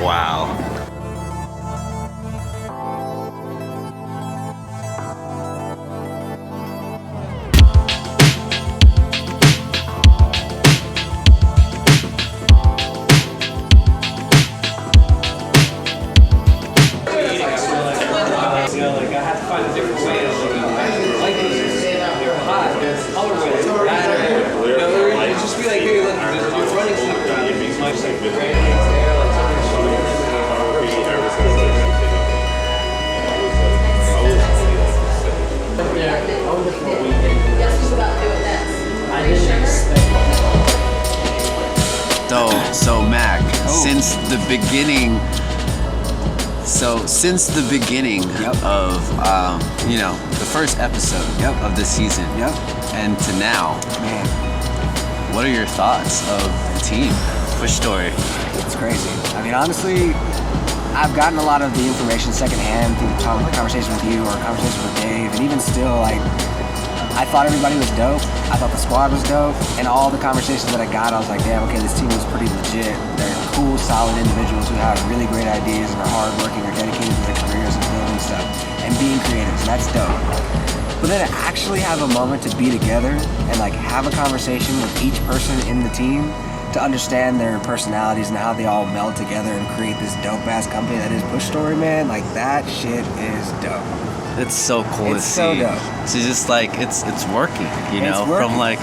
Wow. So Mac, since the beginning of the first episode of this season, and to now, man, what are your thoughts of the team? Push Story. It's crazy. I mean, honestly, I've gotten a lot of the information secondhand through conversation with you or conversation with Dave, and even still, like, I thought everybody was dope. I thought the squad was dope, and all the conversations that I got, I was like, damn, okay, this team was pretty legit. They're cool, solid individuals who have really great ideas and are hardworking, are dedicated to their careers and building stuff and being creatives, and that's dope. But then to actually have a moment to be together and like have a conversation with each person in the team to understand their personalities and how they all meld together and create this dope-ass company that is Push Story, man, like that shit is dope. It's so cool to see. It's so dope. It's just like it's working, It's working. From like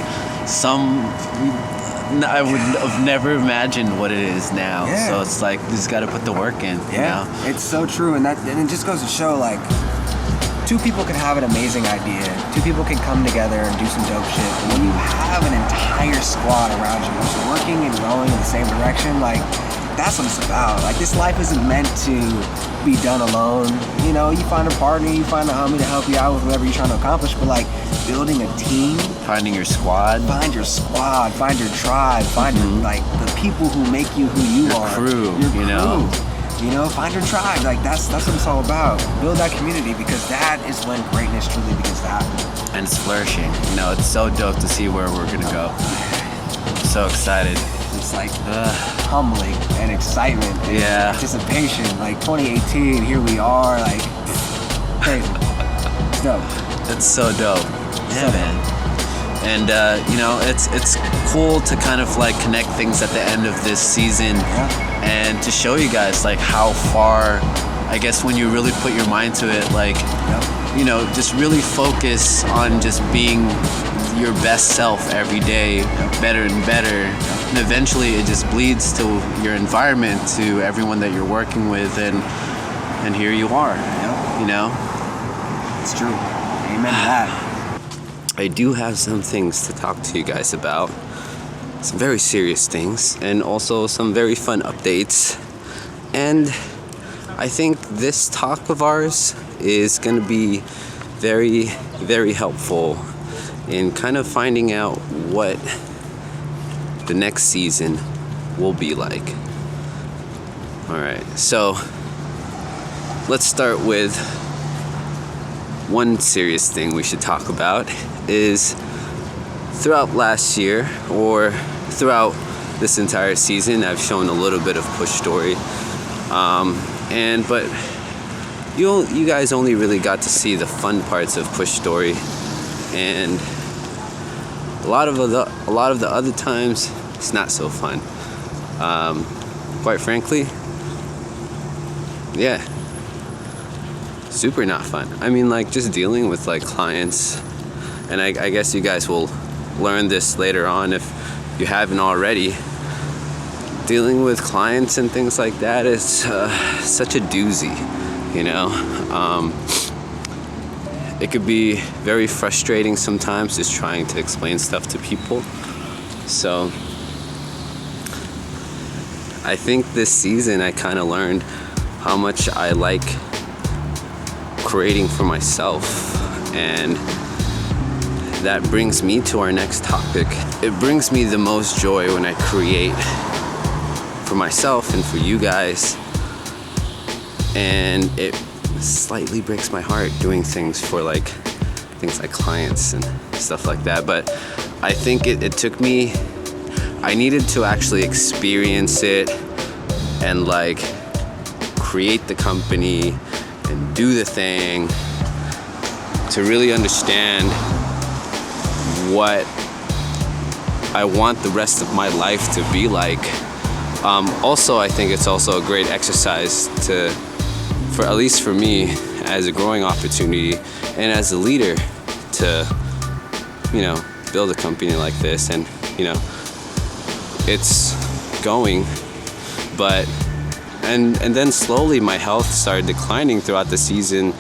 I would have never imagined what it is now. Yeah. So it's like you just got to put the work in. Yeah, it's so true, and it just goes to show like two people can have an amazing idea, two people can come together and do some dope shit. But when you have an entire squad around you who's working and rowing in the same direction, like that's what it's about. Like this life isn't meant to be done alone. You know, you find a partner, you find a homie to help you out with whatever you're trying to accomplish, but like building a team, finding your squad, find your tribe, find your, like the people who make you who you your are, crew, you know, find your tribe. Like that's what it's all about. Build that community, because that is when greatness truly begins to happen. and it's flourishing. It's so dope to see where we're gonna go. I'm so excited. It's like humbling and excitement and anticipation. Like 2018, here we are, like crazy. It's dope. It's so dope. Yeah, man. And it's cool to kind of like connect things at the end of this season, and to show you guys like how far, I guess, when you really put your mind to it, like just really focus on just being your best self every day, better and better, and eventually it just bleeds to your environment, to everyone that you're working with, and here you are. It's true. Amen to that. I do have some things to talk to you guys about. Some very serious things, and also some very fun updates. And I think this talk of ours is going to be very, very helpful in kind of finding out what the next season will be like. Alright, so let's start with one serious thing we should talk about. Is throughout last year, or throughout this entire season, I've shown a little bit of Push Story, but you guys only really got to see the fun parts of Push Story, and a lot of the other times it's not so fun. Quite frankly, super not fun. I mean, like, just dealing with like clients. And I guess you guys will learn this later on if you haven't already. Dealing with clients and things like that is such a doozy, It could be very frustrating sometimes just trying to explain stuff to people. So I think this season I kind of learned how much I like creating for myself, and that brings me to our next topic. It brings me the most joy when I create for myself and for you guys, and it slightly breaks my heart doing things like clients and stuff like that. But I think it took me, I needed to actually experience it and like create the company and do the thing, to really understand what I want the rest of my life to be like. Also, I think it's also a great exercise for at least for me, as a growing opportunity and as a leader, to, build a company like this. And, it's going, but, and then slowly my health started declining throughout the season.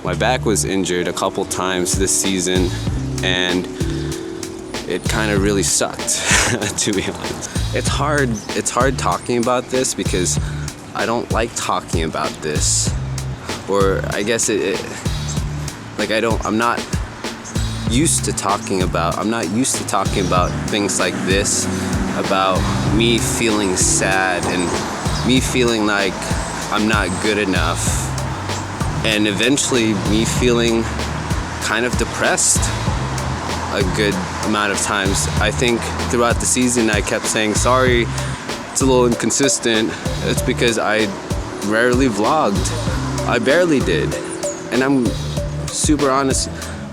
My back was injured a couple times this season, and it kind of really sucked, to be honest. It's hard talking about this because I don't like talking about this. Or I guess I'm not used to talking about things like this, about me feeling sad and me feeling like I'm not good enough, and eventually me feeling kind of depressed a good amount of times. I think throughout the season I kept saying, sorry, it's a little inconsistent. It's because I rarely vlogged. I barely did. And I'm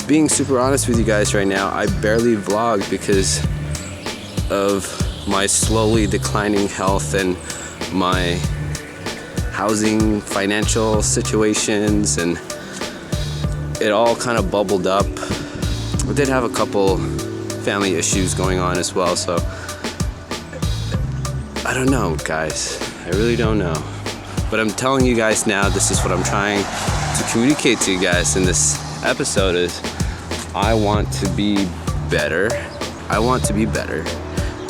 being super honest with you guys right now, I barely vlogged because of my slowly declining health and my housing, financial situations, and it all kind of bubbled up. I did have a couple family issues going on as well, so I don't know, guys. I really don't know. But I'm telling you guys now, this is what I'm trying to communicate to you guys in this episode is I want to be better. I want to be better.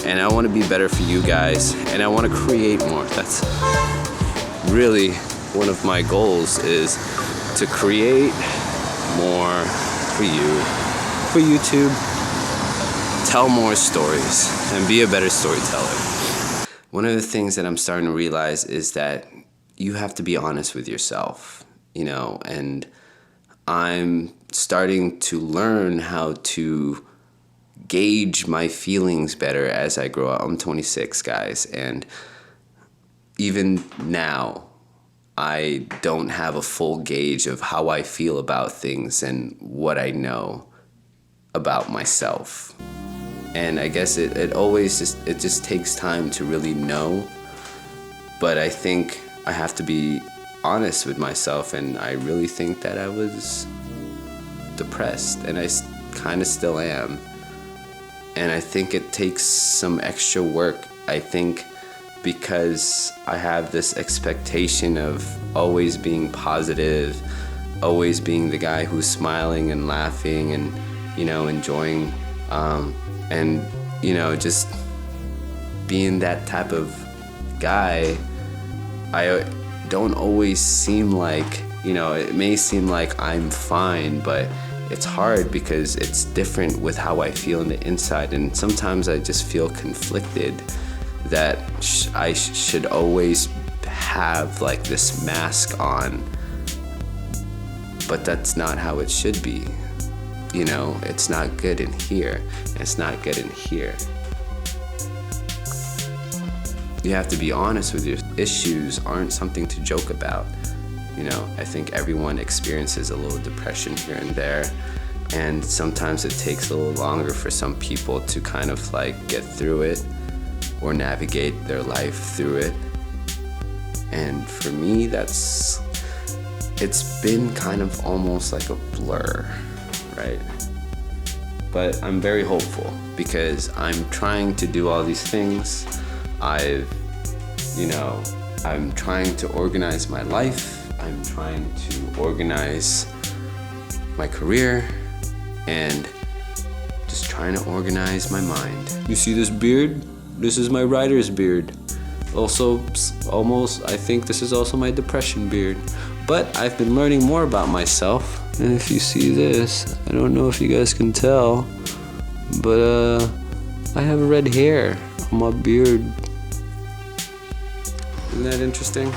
And I want to be better for you guys. And I want to create more. That's really one of my goals, is to create more for you, for YouTube, tell more stories, and be a better storyteller. One of the things that I'm starting to realize is that you have to be honest with yourself, and I'm starting to learn how to gauge my feelings better as I grow up. I'm 26, guys, and even now, I don't have a full gauge of how I feel about things and what I know about myself. And I guess it just takes time to really know, but I think I have to be honest with myself, and I really think that I was depressed, and I kind of still am. And I think it takes some extra work, I think, because I have this expectation of always being positive, always being the guy who's smiling and laughing and, enjoying, and, just being that type of guy. I don't always seem like, it may seem like I'm fine, but it's hard because it's different with how I feel on the inside. And sometimes I just feel conflicted that I should always have like this mask on, but that's not how it should be. It's not good in here, and it's not good in here. You have to be honest with your issues. Aren't something to joke about. I think everyone experiences a little depression here and there, and sometimes it takes a little longer for some people to kind of like get through it or navigate their life through it. And for me, it's been kind of almost like a blur, right? But I'm very hopeful because I'm trying to do all these things. I'm trying to organize my life. I'm trying to organize my career and just trying to organize my mind. You see this beard? This is my writer's beard. Also, I think this is also my depression beard. But I've been learning more about myself. And if you see this, I don't know if you guys can tell, but I have red hair on my beard. Isn't that interesting?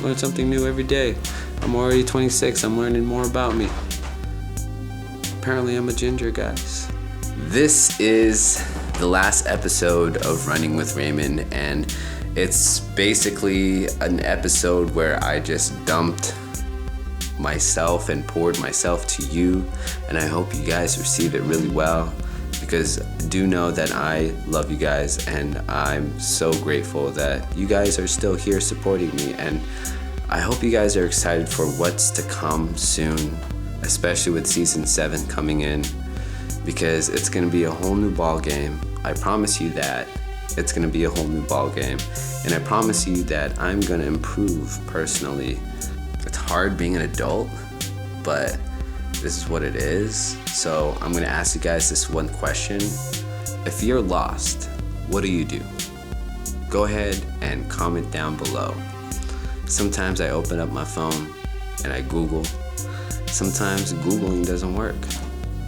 Learn something new every day. I'm already 26. I'm learning more about me. Apparently I'm a ginger, guys. This is the last episode of Running with Raymond, and It's basically an episode where I just dumped myself and poured myself to you, and I hope you guys receive it really well, because do know that I love you guys, and I'm so grateful that you guys are still here supporting me, and I hope you guys are excited for what's to come soon, especially with season 7 coming in, because it's gonna be a whole new ball game. I promise you that. It's gonna be a whole new ball game, and I promise you that I'm gonna improve personally. It's hard being an adult, but this is what it is. So I'm gonna ask you guys this one question. If you're lost, what do? Go ahead and comment down below. Sometimes I open up my phone and I Google. Sometimes Googling doesn't work.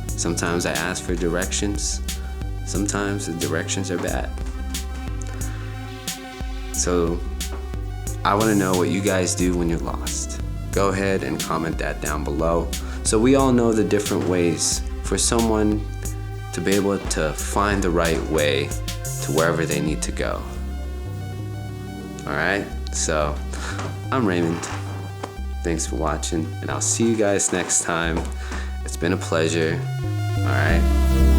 Sometimes I ask for directions. Sometimes the directions are bad. So I want to know what you guys do when you're lost. Go ahead and comment that down below, so we all know the different ways for someone to be able to find the right way to wherever they need to go. Alright, so I'm Raymond. Thanks for watching, and I'll see you guys next time. It's been a pleasure. Alright.